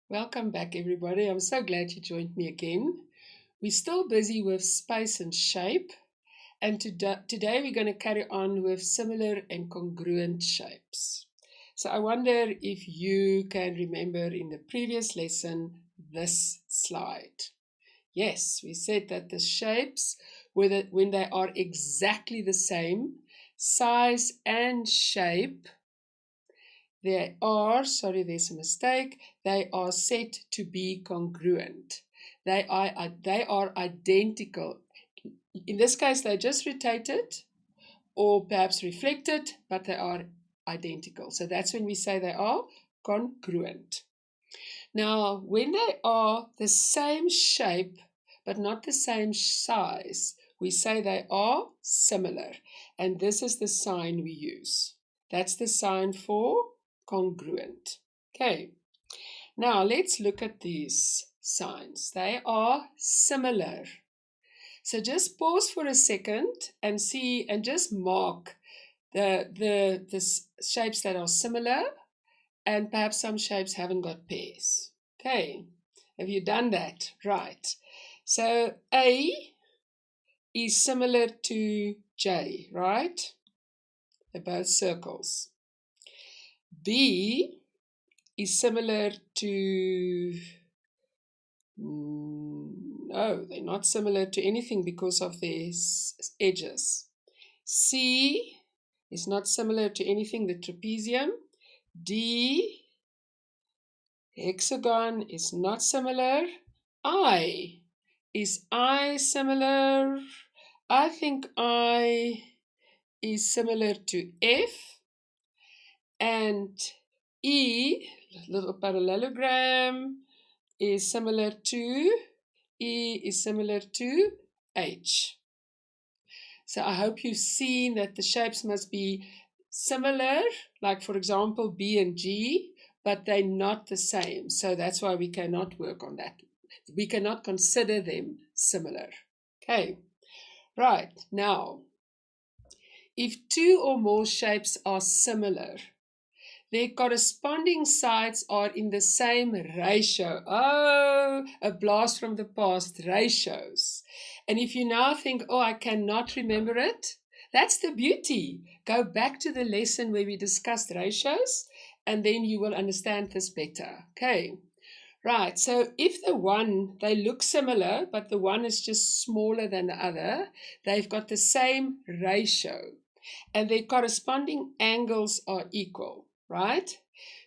Welcome back, everybody. I'm so glad you joined me again. We're still busy with space and shape, and today we're going to carry on with similar and congruent shapes. So I wonder if you can remember in the previous lesson this slide. Yes, we said that the shapes, when they are exactly the same, size and shape, there's a mistake, they are set to be congruent. They are identical. In this case, they just rotated or perhaps reflected, but they are identical. So that's when we say they are congruent. Now, when they are the same shape but not the same size, we say they are similar. And this is the sign we use. That's the sign for congruent. Okay, now let's look at these signs. They are similar. So just pause for a second and see and just mark the shapes that are similar, and perhaps some shapes haven't got pairs. Okay, have you done that? Right. So A is similar to J, right? They're both circles. B is similar to, no, they're not similar to anything because of their edges. C is not similar to anything, the trapezium. D, hexagon, is not similar. I, is I similar? I think I is similar to F. And E, little parallelogram, is similar to H. So I hope you've seen that the shapes must be similar, like for example B and G, but they're not the same. So that's why we cannot work on that. We cannot consider them similar. Okay, right. Now, if two or more shapes are similar, their corresponding sides are in the same ratio. Oh, a blast from the past, ratios. And if you now think, oh, I cannot remember it, that's the beauty. Go back to the lesson where we discussed ratios, and then you will understand this better. Okay, right. So if they look similar, but the one is just smaller than the other, they've got the same ratio, and their corresponding angles are equal. Right?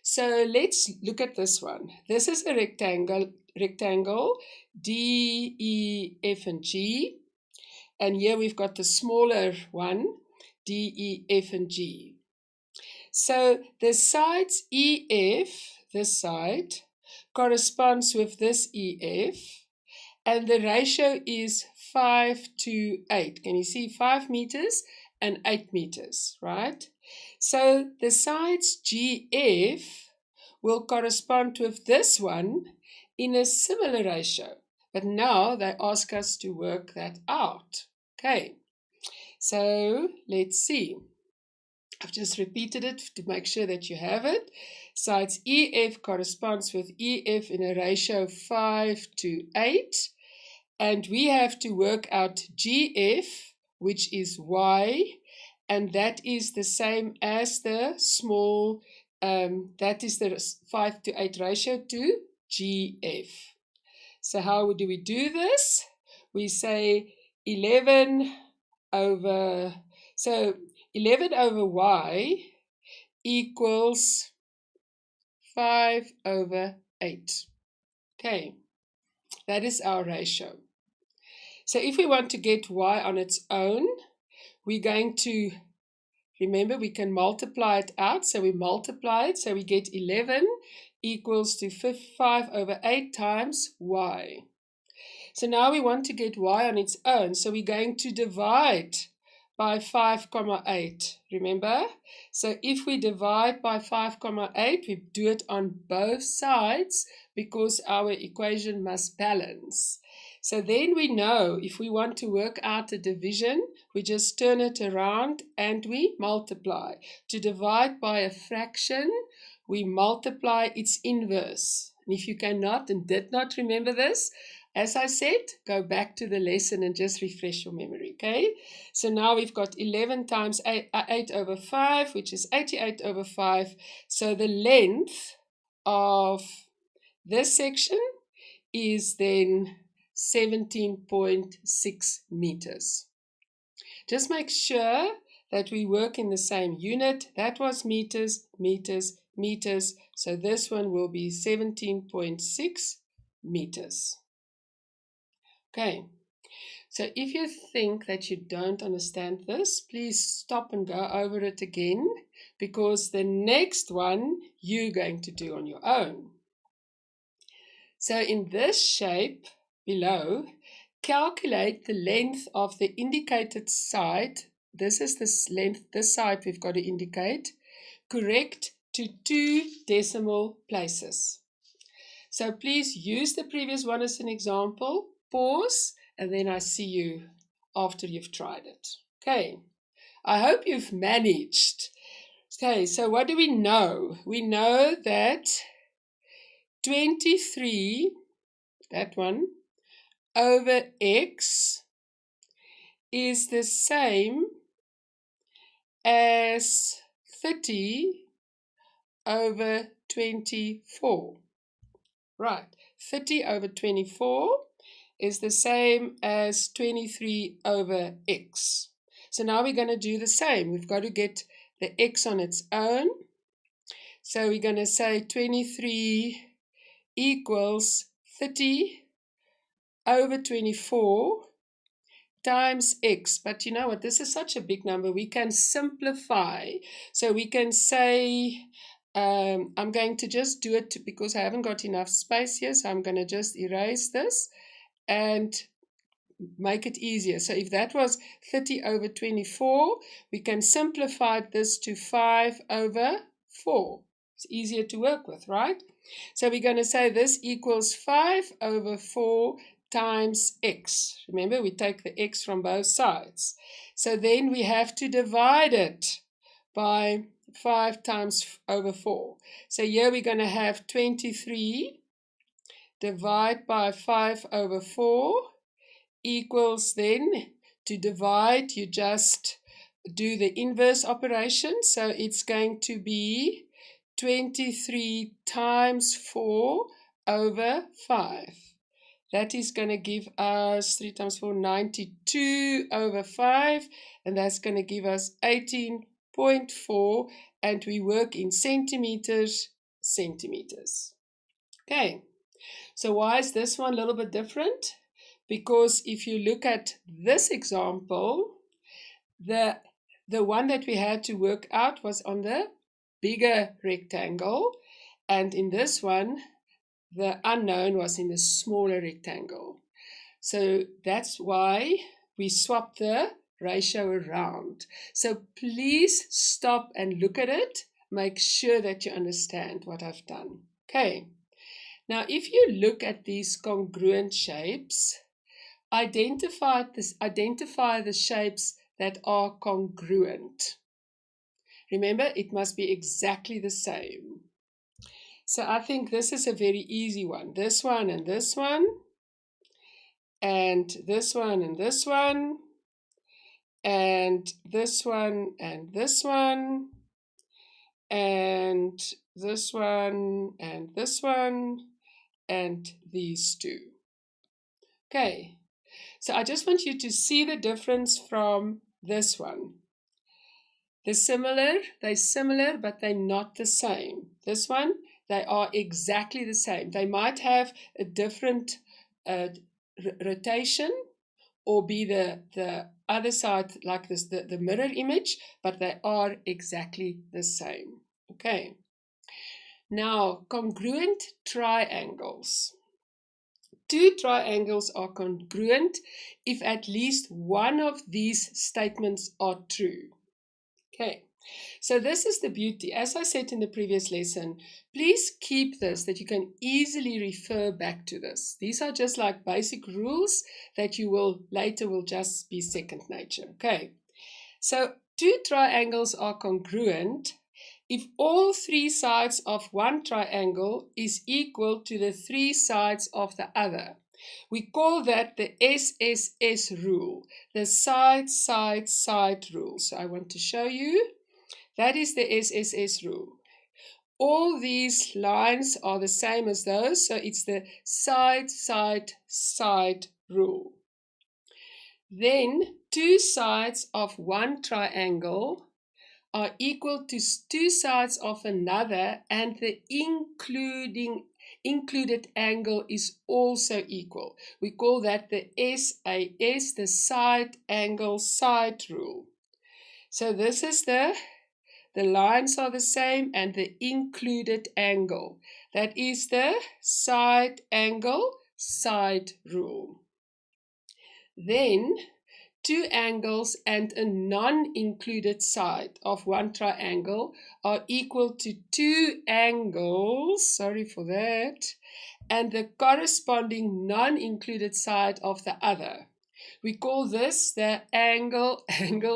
So let's look at this one. This is a rectangle D, E, F, and G. And here we've got the smaller one, D, E, F, and G. So the sides EF, this side, corresponds with this EF, and the ratio is 5 to 8. Can you see 5 meters and 8 meters, right? So the sides GF will correspond with this one in a similar ratio. But now they ask us to work that out. Okay, so let's see. I've just repeated it to make sure that you have it. Sides EF corresponds with EF in a ratio of 5 to 8. And we have to work out GF, which is Y, and that is the same as the small, that is the 5 to 8 ratio to GF. So how do we do this? We say 11 over Y equals 5 over 8. Okay, that is our ratio. So if we want to get Y on its own, we're going to, remember, we can multiply it out. So we multiply it. So we get 11 equals to 5 over 8 times Y. So now we want to get Y on its own. So we're going to divide by 5,8. Remember? So if we divide by 5,8, we do it on both sides because our equation must balance. So then we know if we want to work out a division, we just turn it around and we multiply. To divide by a fraction, we multiply its inverse. And if you cannot and did not remember this, as I said, go back to the lesson and just refresh your memory, okay? So now we've got 11 times 8 over 5, which is 88 over 5. So the length of this section is then 17.6 meters. Just make sure that we work in the same unit. That was meters, meters, meters. So this one will be 17.6 meters. Okay, so if you think that you don't understand this, please stop and go over it again, because the next one you're going to do on your own. So in this shape below, calculate the length of the indicated side. This is the length, this side we've got to indicate, correct to 2 decimal places. So please use the previous one as an example, pause, and then I see you after you've tried it. Okay, I hope you've managed. Okay, so what do we know? We know that 23, that one, over x is the same as 30 over 24. Right, 30 over 24 is the same as 23 over x. So now we're going to do the same. We've got to get the x on its own. So we're going to say 23 equals 30 over 24 times x. But you know what? This is such a big number. We can simplify. So we can say, I'm going to just do it because I haven't got enough space here. So I'm going to just erase this and make it easier. So if that was 30 over 24, we can simplify this to 5 over 4. It's easier to work with, right? So we're going to say this equals 5 over 4 times x. Remember, we take the x from both sides. So then we have to divide it by 5 times over 4. So here we're going to have 23 divide by 5 over 4 equals, then to divide you just do the inverse operation. So it's going to be 23 times 4 over 5. That is going to give us 3 times 4, 92 over 5. And that's going to give us 18.4. And we work in centimeters, centimeters. Okay, so why is this one a little bit different? Because if you look at this example, the one that we had to work out was on the bigger rectangle. And in this one, the unknown was in the smaller rectangle. So that's why we swapped the ratio around. So please stop and look at it. Make sure that you understand what I've done. Okay. Now, if you look at these congruent shapes, identify the shapes that are congruent. Remember, it must be exactly the same. So I think this is a very easy one. This one and this one, and this one and this one, and this one and this one, and this one and this one, and these two. Okay, so I just want you to see the difference from this one. They're similar, but they're not the same. This one, they are exactly the same. They might have a different rotation or be the other side like this, the mirror image, but they are exactly the same. Okay. Now, congruent triangles. 2 triangles are congruent if at least one of these statements are true. Okay, so this is the beauty. As I said in the previous lesson, please keep this that you can easily refer back to this. These are just like basic rules that you will later will just be second nature. Okay, so 2 triangles are congruent if all three sides of one triangle is equal to the three sides of the other. We call that the SSS rule, the side rule. So I want to show you. That is the SSS rule. All these lines are the same as those, so it's the side rule. Then two sides of one triangle are equal to two sides of another, and the included angle is also equal. We call that the SAS, the side angle side rule. So this is the lines are the same and the included angle. That is the side angle side rule. Then two angles and a non-included side of one triangle are equal to two angles, sorry for that, and the corresponding non-included side of the other. We call this the angle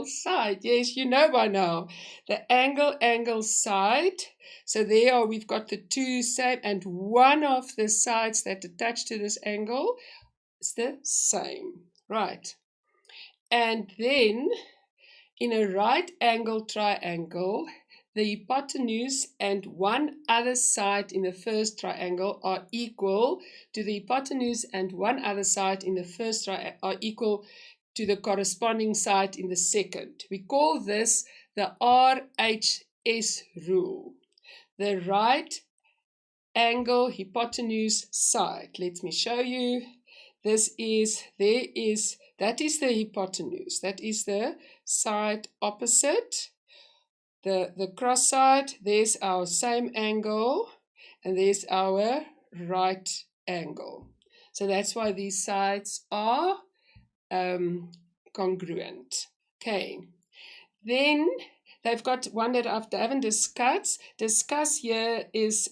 side. Yes, you know by now. The angle side. So there we've got the two same, and one of the sides that attach to this angle is the same. Right. And then in a right angle triangle, the hypotenuse and one other side in the first triangle are equal to the hypotenuse, and one other side in the first triangle are equal to the corresponding side in the second. We call this the RHS rule, the right angle hypotenuse side. Let me show you. That is the hypotenuse. That is the side opposite. The cross side, there's our same angle, and there's our right angle. So that's why these sides are congruent. Okay. Then they've got one that I haven't discussed. Discuss here is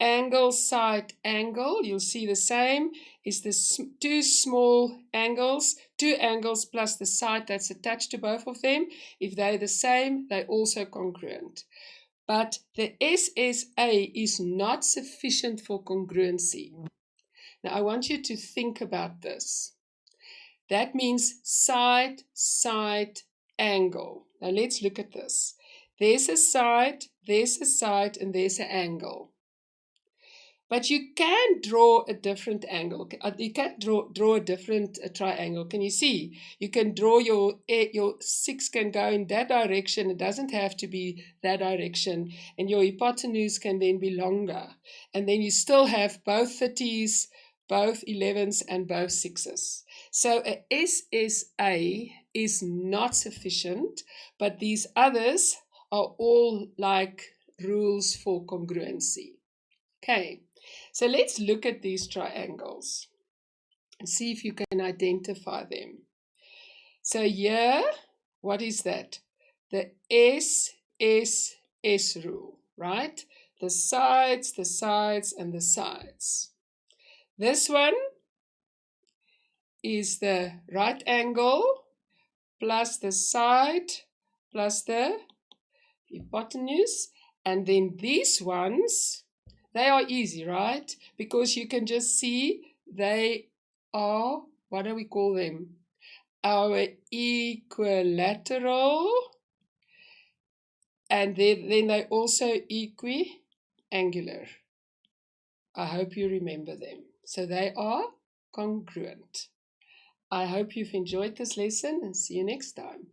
angle side angle. You'll see the same is the two small angles, two angles plus the side that's attached to both of them. If they're the same, they're also congruent. But the SSA is not sufficient for congruency. Now I want you to think about this. That means side angle. Now let's look at this. There's a side, and there's an angle. But you can draw a different angle. You can draw a different triangle. Can you see? You can draw your 6 can go in that direction. It doesn't have to be that direction. And your hypotenuse can then be longer. And then you still have both 30s, both 11s, and both 6s. So a SSA is not sufficient, but these others are all like rules for congruency. Okay. So let's look at these triangles and see if you can identify them. So here, what is that? The SSS rule, right? The sides, and the sides. This one is the right angle plus the side plus the hypotenuse. And then these ones, they are easy, right? Because you can just see they are, what do we call them? Our equilateral. And then they also equiangular. I hope you remember them. So they are congruent. I hope you've enjoyed this lesson, and see you next time.